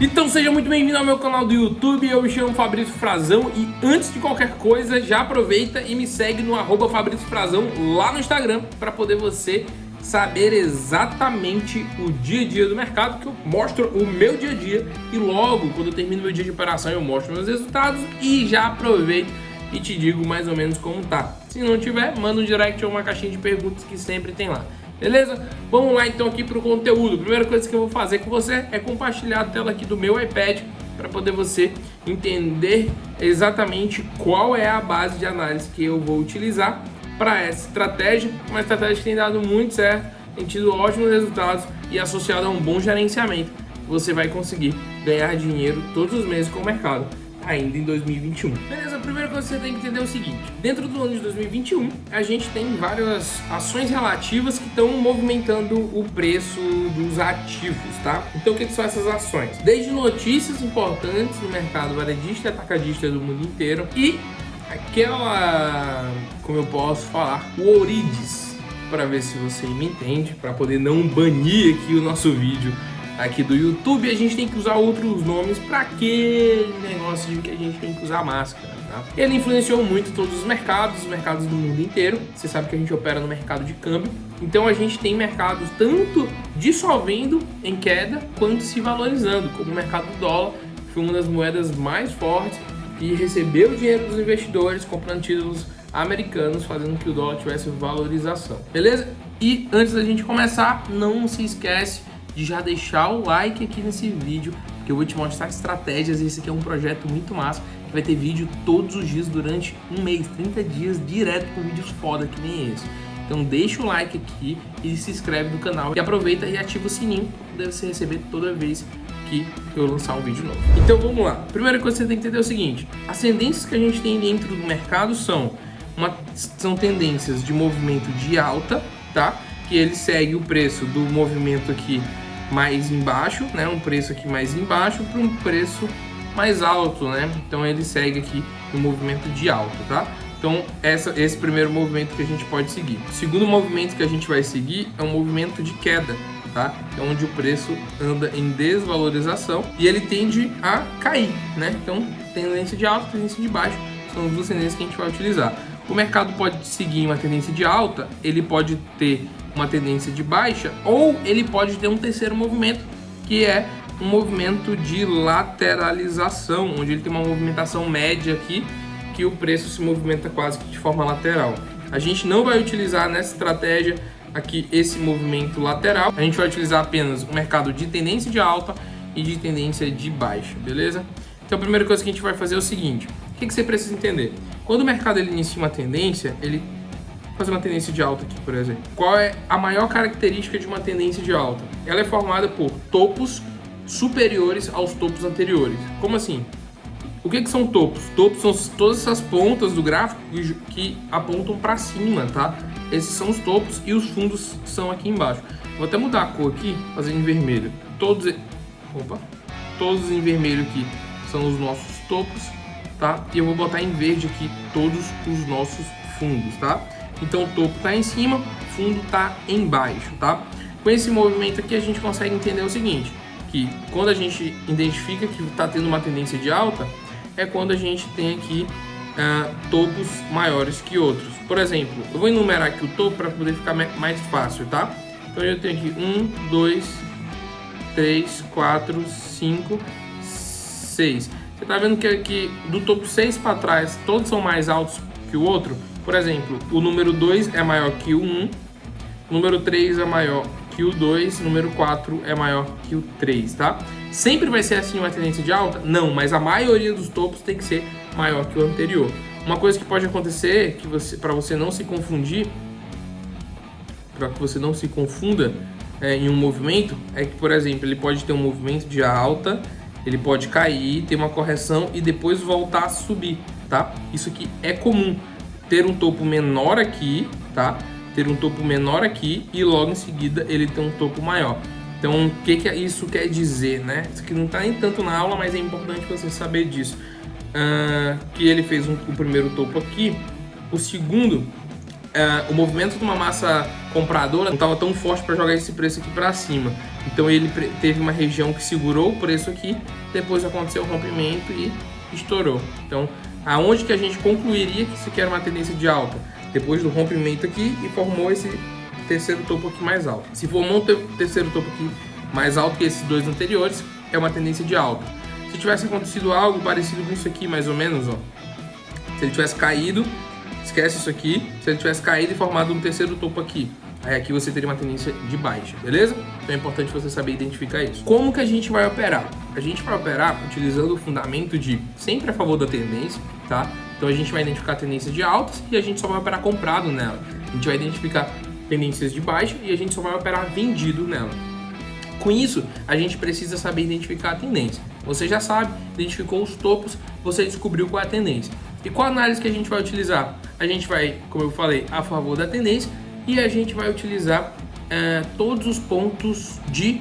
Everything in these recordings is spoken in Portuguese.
Então seja muito bem-vindo ao meu canal do YouTube, eu me chamo Fabrício Frazão e antes de qualquer coisa já aproveita e me segue no @Fabrício Frazão lá no Instagram para poder você saber exatamente o dia a dia do mercado, que eu mostro o meu dia a dia e logo quando eu termino meu dia de operação eu mostro meus resultados e já aproveito e te digo mais ou menos como tá. Se não tiver, manda um direct ou uma caixinha de perguntas que sempre tem lá. Beleza? Vamos lá então aqui para o conteúdo. A primeira coisa que eu vou fazer com você é compartilhar a tela aqui do meu iPad para poder você entender exatamente qual é a base de análise que eu vou utilizar para essa estratégia. Uma estratégia que tem dado muito certo, tem tido ótimos resultados e associado a um bom gerenciamento, você vai conseguir ganhar dinheiro todos os meses com o mercado ainda em 2021. Beleza? A primeira coisa que você tem que entender é o seguinte: dentro do ano de 2021, a gente tem várias ações relativas que estão movimentando o preço dos ativos, tá? Então, o que são essas ações? Desde notícias importantes no mercado varejista e atacadista do mundo inteiro e aquela, como eu posso falar, o Ourides, para ver se você me entende, para poder não banir aqui o nosso vídeo aqui do YouTube. A gente tem que usar outros nomes para aquele negócio de que a gente tem que usar máscara, tá? Ele influenciou muito todos os mercados do mundo inteiro. Você sabe que a gente opera no mercado de câmbio, então a gente tem mercados tanto dissolvendo em queda quanto se valorizando, como o mercado do dólar, que foi uma das moedas mais fortes e recebeu o dinheiro dos investidores comprando títulos americanos, fazendo que o dólar tivesse valorização. Beleza? E antes da gente começar, não se esquece de já deixar o like aqui nesse vídeo, porque eu vou te mostrar estratégias. Esse aqui é um projeto muito massa, que vai ter vídeo todos os dias durante um mês, 30 dias direto com vídeos foda que nem esse. Então deixa o like aqui e se inscreve no canal e aproveita e ativa o sininho para poder você receber toda vez que eu lançar um vídeo novo. Então vamos lá. A primeira coisa que você tem que entender é o seguinte: as tendências que a gente tem dentro do mercado são tendências de movimento de alta, tá? Que ele segue o preço do movimento aqui mais embaixo, né? Um preço aqui mais embaixo para um preço mais alto, né? Então ele segue aqui no movimento de alta, tá? Então esse primeiro movimento que a gente pode seguir. O segundo movimento que a gente vai seguir é um movimento de queda, tá? É onde o preço anda em desvalorização e ele tende a cair, né? Então tendência de alta, tendência de baixo são as duas tendências que a gente vai utilizar. O mercado pode seguir uma tendência de alta, ele pode ter uma tendência de baixa, ou ele pode ter um terceiro movimento, que é um movimento de lateralização, onde ele tem uma movimentação média aqui, que o preço se movimenta quase que de forma lateral. A gente não vai utilizar nessa estratégia aqui esse movimento lateral, a gente vai utilizar apenas o mercado de tendência de alta e de tendência de baixa, beleza? Então a primeira coisa que a gente vai fazer é o seguinte: o que você precisa entender? Quando o mercado ele inicia uma tendência, ele faz uma tendência de alta aqui, por exemplo. Qual é a maior característica de uma tendência de alta? Ela é formada por topos superiores aos topos anteriores. Como assim? O que são topos? Topos são todas essas pontas do gráfico que apontam para cima, tá? Esses são os topos e os fundos são aqui embaixo. Vou até mudar a cor aqui, fazer em vermelho. Todos em vermelho aqui são os nossos topos, tá? E eu vou botar em verde aqui todos os nossos fundos, tá? Então o topo está em cima, o fundo está embaixo, tá? Com esse movimento aqui a gente consegue entender o seguinte: que quando a gente identifica que está tendo uma tendência de alta, é quando a gente tem aqui topos maiores que outros. Por exemplo, eu vou enumerar aqui o topo para poder ficar mais fácil, tá? Então eu tenho aqui 1, 2, 3, 4, 5, 6. Você está vendo que aqui do topo 6 para trás todos são mais altos que o outro? Por exemplo, o número 2 é maior que o 1, o número 3 é maior que o 2, o número 4 é maior que o 3, tá? Sempre vai ser assim uma tendência de alta? Não, mas a maioria dos topos tem que ser maior que o anterior. Uma coisa que pode acontecer, para você não se confundir, para que você não se confunda em um movimento, é que, por exemplo, ele pode ter um movimento de alta, ele pode cair, ter uma correção e depois voltar a subir, tá? Isso aqui é comum. Ter um topo menor aqui, tá? Ter um topo menor aqui e logo em seguida ele tem um topo maior. Então, o que isso quer dizer, né? Isso aqui não está nem tanto na aula, mas é importante você saber disso. Que ele fez o primeiro topo aqui. O segundo, o movimento de uma massa comprador não estava tão forte para jogar esse preço aqui para cima. Então ele teve uma região que segurou o preço aqui, depois aconteceu o rompimento e estourou. Então, aonde que a gente concluiria que isso aqui era uma tendência de alta? Depois do rompimento aqui e formou esse terceiro topo aqui mais alto. Se formou um terceiro topo aqui mais alto que esses dois anteriores, é uma tendência de alta. Se tivesse acontecido algo parecido com isso aqui, mais ou menos, ó. Se ele tivesse caído, esquece isso aqui. Se ele tivesse caído e formado um terceiro topo aqui, aí aqui você teria uma tendência de baixa, beleza? Então é importante você saber identificar isso. Como que a gente vai operar? A gente vai operar utilizando o fundamento de sempre a favor da tendência, tá? Então a gente vai identificar tendências de altas e a gente só vai operar comprado nela. A gente vai identificar tendências de baixa e a gente só vai operar vendido nela. Com isso, a gente precisa saber identificar a tendência. Você já sabe, identificou os topos, você descobriu qual é a tendência. E qual análise que a gente vai utilizar? A gente vai, como eu falei, a favor da tendência e a gente vai utilizar todos os pontos de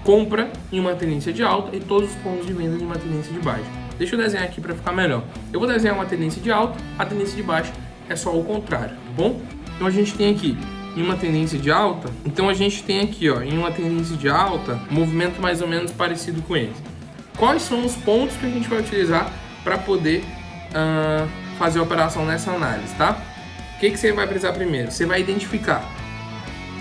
compra em uma tendência de alta e todos os pontos de venda em uma tendência de baixa. Deixa eu desenhar aqui para ficar melhor. Eu vou desenhar uma tendência de alta, a tendência de baixa é só o contrário, tá bom? Então a gente tem aqui em uma tendência de alta, então a gente tem aqui, ó, em uma tendência de alta, um movimento mais ou menos parecido com esse. Quais são os pontos que a gente vai utilizar para poder fazer a operação nessa análise, tá? O que você vai precisar primeiro? Você vai identificar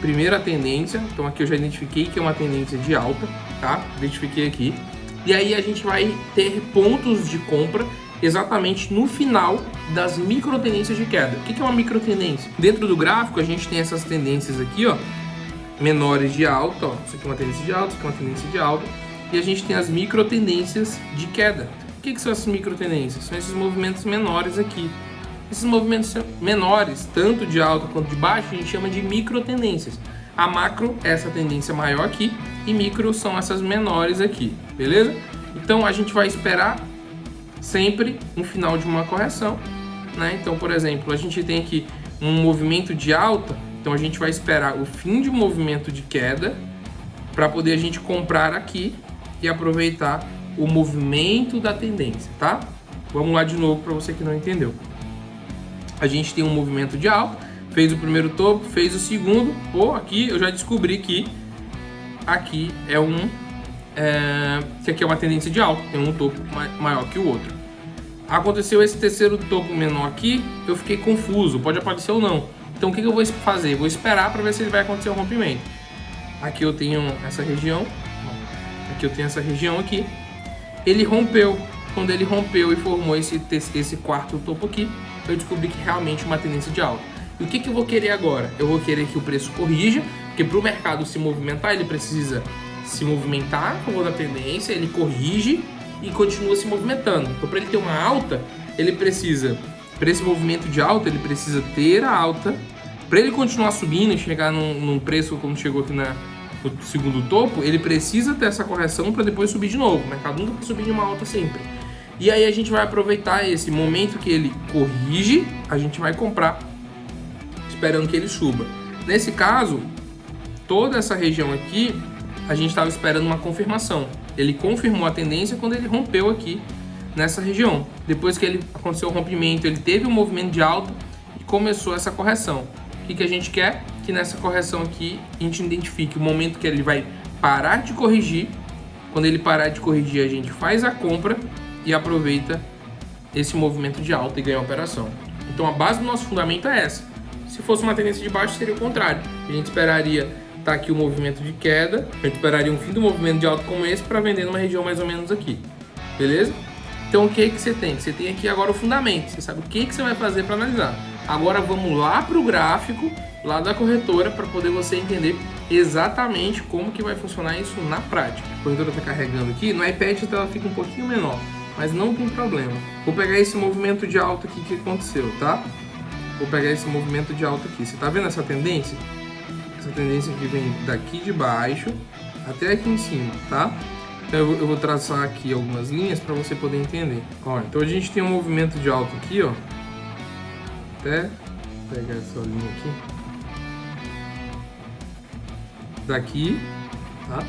primeiro a tendência, então aqui eu já identifiquei que é uma tendência de alta, tá? Identifiquei aqui. E aí a gente vai ter pontos de compra exatamente no final das micro tendências de queda. O que é uma micro tendência? Dentro do gráfico a gente tem essas tendências aqui, ó, menores de alta, ó. Isso aqui é uma tendência de alta, isso aqui é uma tendência de alta. E a gente tem as micro tendências de queda. O que são essas micro tendências? São esses movimentos menores aqui. Esses movimentos menores, tanto de alta quanto de baixa, a gente chama de micro tendências. A macro é essa tendência maior aqui e micro são essas menores aqui, beleza? Então a gente vai esperar sempre um final de uma correção, né? Então, por exemplo, a gente tem aqui um movimento de alta, então a gente vai esperar o fim de um movimento de queda para poder a gente comprar aqui e aproveitar o movimento da tendência, tá? Vamos lá de novo para você que não entendeu. A gente tem um movimento de alta, fez o primeiro topo, fez o segundo, ou aqui eu já descobri que aqui que aqui é uma tendência de alta, tem um topo maior que o outro. Aconteceu esse terceiro topo menor aqui, eu fiquei confuso, pode aparecer ou não. Então o que eu vou fazer? Vou esperar para ver se ele vai acontecer o rompimento. Aqui eu tenho essa região, aqui eu tenho essa região aqui. Ele rompeu, quando ele rompeu e formou esse quarto topo aqui, eu descobri que realmente é uma tendência de alta. E o que eu vou querer agora? Eu vou querer que o preço corrija, porque para o mercado se movimentar, ele precisa se movimentar a favor da tendência, ele corrige e continua se movimentando. Então, para ele ter uma alta, ele precisa, para esse movimento de alta, ele precisa ter a alta. Para ele continuar subindo e chegar num preço como chegou aqui no segundo topo, ele precisa ter essa correção para depois subir de novo. O mercado nunca vai subir de uma alta sempre. E aí a gente vai aproveitar esse momento que ele corrige, a gente vai comprar, esperando que ele suba. Nesse caso, toda essa região aqui, a gente estava esperando uma confirmação. Ele confirmou a tendência quando ele rompeu aqui nessa região. Depois que aconteceu o rompimento, ele teve um movimento de alta e começou essa correção. O que a gente quer? Que nessa correção aqui a gente identifique o momento que ele vai parar de corrigir. Quando ele parar de corrigir, a gente faz a compra e aproveita esse movimento de alta e ganha a operação. Então a base do nosso fundamento é essa. Se fosse uma tendência de baixo, seria o contrário. A gente esperaria estar aqui o movimento de queda, a gente esperaria um fim do movimento de alta como esse para vender numa região mais ou menos aqui. Beleza? Então o que você tem? Você tem aqui agora o fundamento. Você sabe o que você vai fazer para analisar. Agora vamos lá para o gráfico, lá da corretora, para poder você entender exatamente como que vai funcionar isso na prática. A corretora está carregando aqui, no iPad a tela fica um pouquinho menor, mas não tem problema. Vou pegar esse movimento de alta aqui que aconteceu, tá? Vou pegar esse movimento de alta aqui. Você tá vendo essa tendência? Essa tendência aqui vem daqui de baixo até aqui em cima, tá? Então eu vou traçar aqui algumas linhas para você poder entender. Ó, então a gente tem um movimento de alta aqui, ó. Até pegar essa linha aqui. Daqui, tá?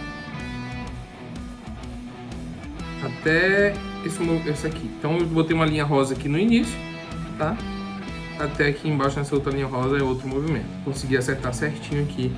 Até esse aqui. Então eu botei uma linha rosa aqui no início, tá? até aqui embaixo nessa outra linha rosa é outro movimento. Consegui acertar certinho aqui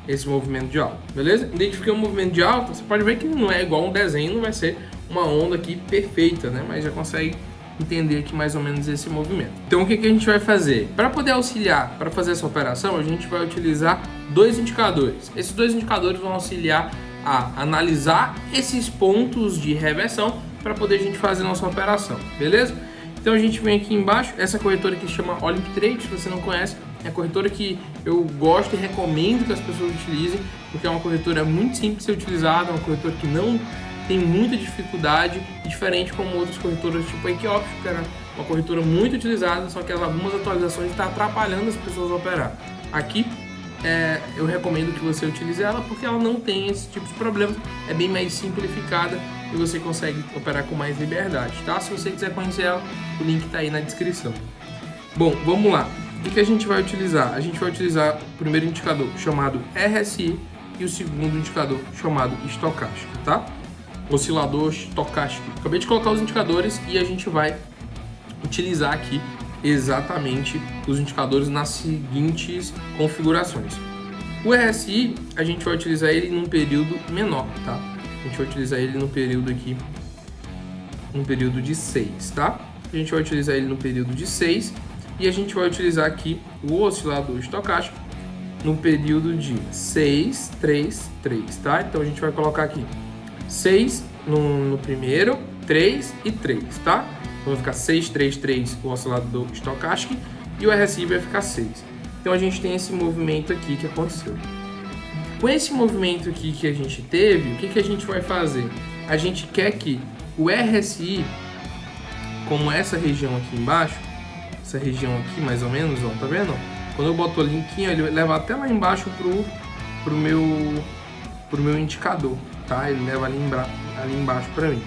esse movimento de alta, beleza? Identifiquei um movimento de alta, você pode ver que não é igual um desenho, não vai ser uma onda aqui perfeita, né? Mas já consegue entender aqui mais ou menos esse movimento. Então o que a gente vai fazer? Para poder auxiliar, para fazer essa operação, a gente vai utilizar dois indicadores. Esses dois indicadores vão auxiliar a analisar esses pontos de reversão para poder a gente fazer a nossa operação, beleza? Então a gente vem aqui embaixo, essa corretora que se chama Olymp Trade, se você não conhece, é a corretora que eu gosto e recomendo que as pessoas utilizem, porque é uma corretora muito simples de ser utilizada, uma corretora que não tem muita dificuldade, diferente como outras corretoras tipo a Equioption, que era uma corretora muito utilizada, só que algumas atualizações estão atrapalhando as pessoas a operar. Aqui eu recomendo que você utilize ela porque ela não tem esse tipo de problemas, é bem mais simplificada e você consegue operar com mais liberdade, tá? Se você quiser conhecer ela, o link está aí na descrição. Bom, vamos lá. O que a gente vai utilizar? A gente vai utilizar o primeiro indicador chamado RSI e o segundo indicador chamado estocástico, tá? Oscilador estocástico. Acabei de colocar os indicadores e a gente vai utilizar aqui exatamente os indicadores nas seguintes configurações. O RSI, a gente vai utilizar ele num período menor, tá? A gente vai utilizar ele no período aqui, no período de 6, tá? A gente vai utilizar ele no período de 6 e a gente vai utilizar aqui o oscilador estocástico no período de 6, 3, 3, tá? Então a gente vai colocar aqui 6 no primeiro, 3 e 3, tá? Então vai ficar 6, 3, 3 o oscilador estocástico e o RSI vai ficar 6. Então a gente tem esse movimento aqui que aconteceu. Com esse movimento aqui que a gente teve, o que a gente vai fazer? A gente quer que o RSI, como essa região aqui embaixo, essa região aqui mais ou menos, ó, tá vendo? Quando eu boto o linkinho, ele leva até lá embaixo pro meu indicador, tá? Ele leva ali embaixo para mim.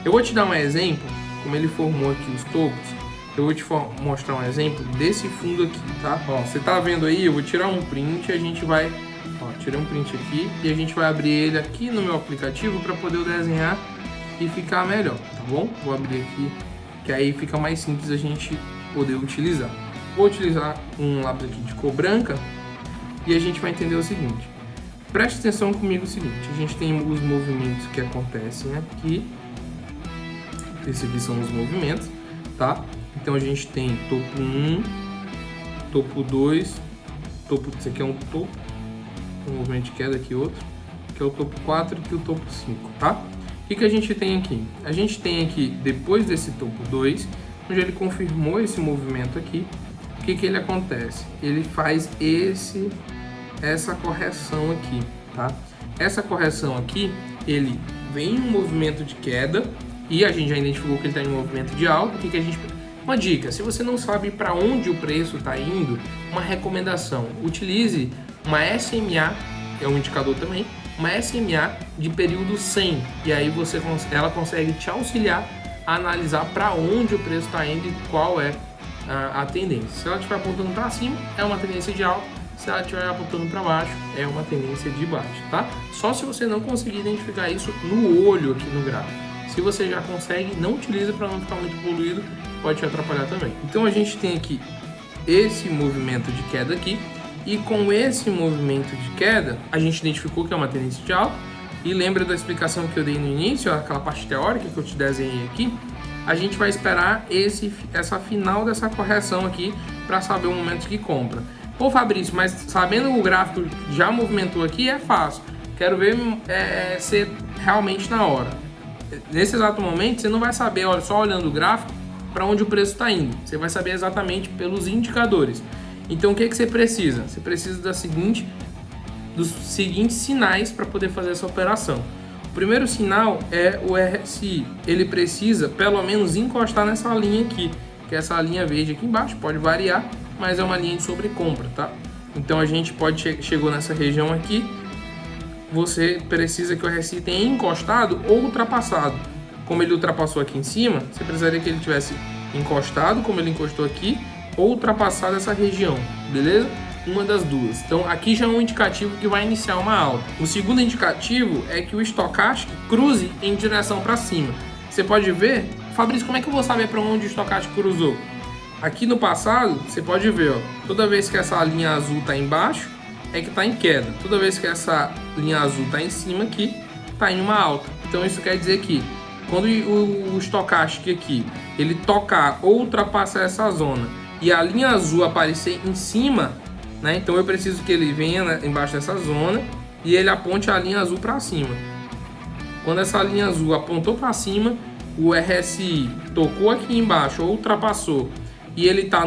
Eu vou te dar um exemplo, como ele formou aqui os topos. Eu vou te mostrar um exemplo desse fundo aqui, tá? Ó, você tá vendo aí? Eu vou tirar um print e a gente vai... Ó, tirei um print aqui e a gente vai abrir ele aqui no meu aplicativo para poder desenhar e ficar melhor, tá bom? Vou abrir aqui, que aí fica mais simples a gente poder utilizar. Vou utilizar um lápis aqui de cor branca e a gente vai entender o seguinte. Preste atenção comigo o seguinte, a gente tem os movimentos que acontecem aqui. Esses aqui são os movimentos, tá? Então a gente tem topo 1, topo 2, esse aqui é um topo, um movimento de queda aqui outro, que é o topo 4 e aqui o topo 5, tá? O que a gente tem aqui? A gente tem aqui, depois desse topo 2, onde ele confirmou esse movimento aqui, o que ele acontece? Ele faz essa correção aqui, tá? Essa correção aqui, ele vem em um movimento de queda e a gente já identificou que ele está em um movimento de alta. O que a gente... Uma dica, se você não sabe para onde o preço está indo, uma recomendação, utilize uma SMA, que é um indicador também, uma SMA de período 100, e aí ela consegue te auxiliar a analisar para onde o preço está indo e qual é a tendência. Se ela estiver apontando para cima, é uma tendência de alta. Se ela estiver apontando para baixo, é uma tendência de baixo, tá? Só se você não conseguir identificar isso no olho aqui no gráfico. Se você já consegue, não utiliza para não ficar muito poluído, pode te atrapalhar também. Então a gente tem aqui esse movimento de queda aqui, e com esse movimento de queda, a gente identificou que é uma tendência de alta. E lembra da explicação que eu dei no início, aquela parte teórica que eu te desenhei aqui? A gente vai esperar essa final dessa correção aqui para saber o momento que compra. Pô, Fabrício, mas sabendo o gráfico já movimentou aqui, é fácil. Quero ver ser realmente na hora. Nesse exato momento, você não vai saber só olhando o gráfico para onde o preço está indo. Você vai saber exatamente pelos indicadores. Então, o que você precisa? Você precisa dos seguintes sinais para poder fazer essa operação. O primeiro sinal é o RSI. Ele precisa, pelo menos, encostar nessa linha aqui, que é essa linha verde aqui embaixo. Pode variar, mas é uma linha de sobrecompra, tá? Então, a gente chegou nessa região aqui. Você precisa que o RSI tenha encostado ou ultrapassado. Como ele ultrapassou aqui em cima, você precisaria que ele tivesse encostado, como ele encostou aqui, ou ultrapassado essa região, beleza? Uma das duas. Então aqui já é um indicativo que vai iniciar uma alta. O segundo indicativo é que o estocástico cruze em direção para cima. Você pode ver, Fabrício, como é que eu vou saber para onde o estocástico cruzou? Aqui no passado, você pode ver, ó, toda vez que essa linha azul está embaixo, é que está em queda. Toda vez que essa linha azul está em cima aqui, está em uma alta. Então isso quer dizer que quando o Stochastic aqui, ele tocar ou ultrapassar essa zona e a linha azul aparecer em cima, né? Então eu preciso que ele venha embaixo dessa zona e ele aponte a linha azul para cima. Quando essa linha azul apontou para cima, o RSI tocou aqui embaixo ou ultrapassou e ele está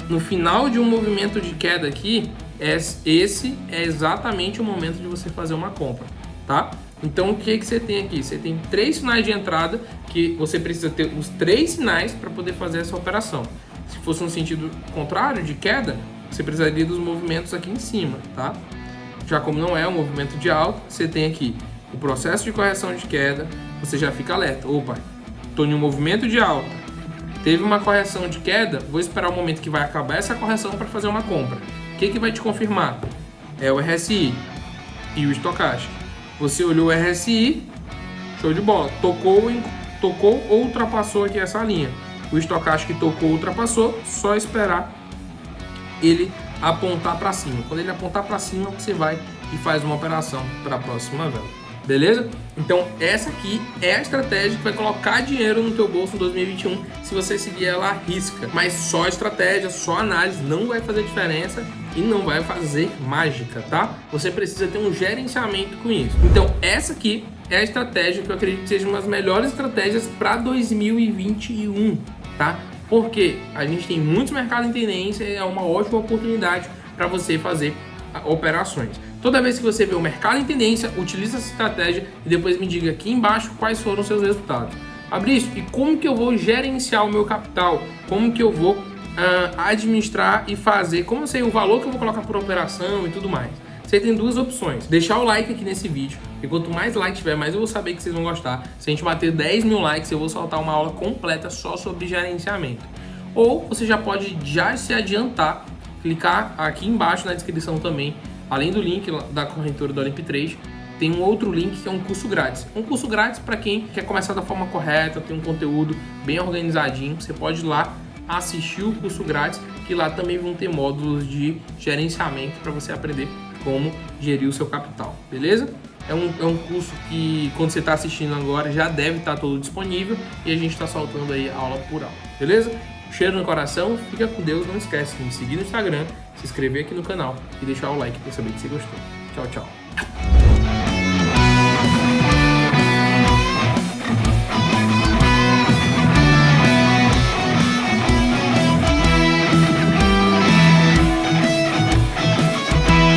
no final de um movimento de queda aqui, esse é exatamente o momento de você fazer uma compra, tá? Então o que você tem aqui? Você tem 3 sinais de entrada que você precisa ter os 3 sinais para poder fazer essa operação. Se fosse um sentido contrário de queda, você precisaria dos movimentos aqui em cima, tá? Já como não é um movimento de alta, você tem aqui o processo de correção de queda, você já fica alerta. Opa, estou em um movimento de alta, teve uma correção de queda, vou esperar o momento que vai acabar essa correção para fazer uma compra. O que vai te confirmar? É o RSI e o Stochastic. Você olhou o RSI, show de bola, tocou ou ultrapassou aqui essa linha. O Stochastic tocou ou ultrapassou, só esperar ele apontar para cima. Quando ele apontar para cima, você vai e faz uma operação para a próxima vela. Beleza? Então essa aqui é a estratégia que vai colocar dinheiro no teu bolso em 2021 se você seguir ela à risca. Mas só estratégia, só análise não vai fazer diferença e não vai fazer mágica, tá? Você precisa ter um gerenciamento com isso. Então essa aqui é a estratégia que eu acredito que seja uma das melhores estratégias para 2021, tá? Porque a gente tem muitos mercados em tendência e é uma ótima oportunidade para você fazer operações. Toda vez que você vê o mercado em tendência, utilize essa estratégia e depois me diga aqui embaixo quais foram os seus resultados. Fabrício, e como que eu vou gerenciar o meu capital? Como que eu vou administrar e fazer? Como eu sei o valor que eu vou colocar por operação e tudo mais? Você tem 2 opções. Deixar o like aqui nesse vídeo, e quanto mais like tiver, mais eu vou saber que vocês vão gostar. Se a gente bater 10 mil likes, eu vou soltar uma aula completa só sobre gerenciamento. Ou você já pode se adiantar, clicar aqui embaixo na descrição também. Além do link da corretora do Olymp Trade, tem um outro link que é um curso grátis. Um curso grátis para quem quer começar da forma correta, tem um conteúdo bem organizadinho. Você pode ir lá assistir o curso grátis, que lá também vão ter módulos de gerenciamento para você aprender como gerir o seu capital, beleza? É um curso que, quando você está assistindo agora, já deve estar todo disponível e a gente está soltando aí aula por aula, beleza? Cheiro no coração, fica com Deus, não esquece de me seguir no Instagram, se inscrever aqui no canal e deixar o like para saber que você gostou. Tchau, tchau.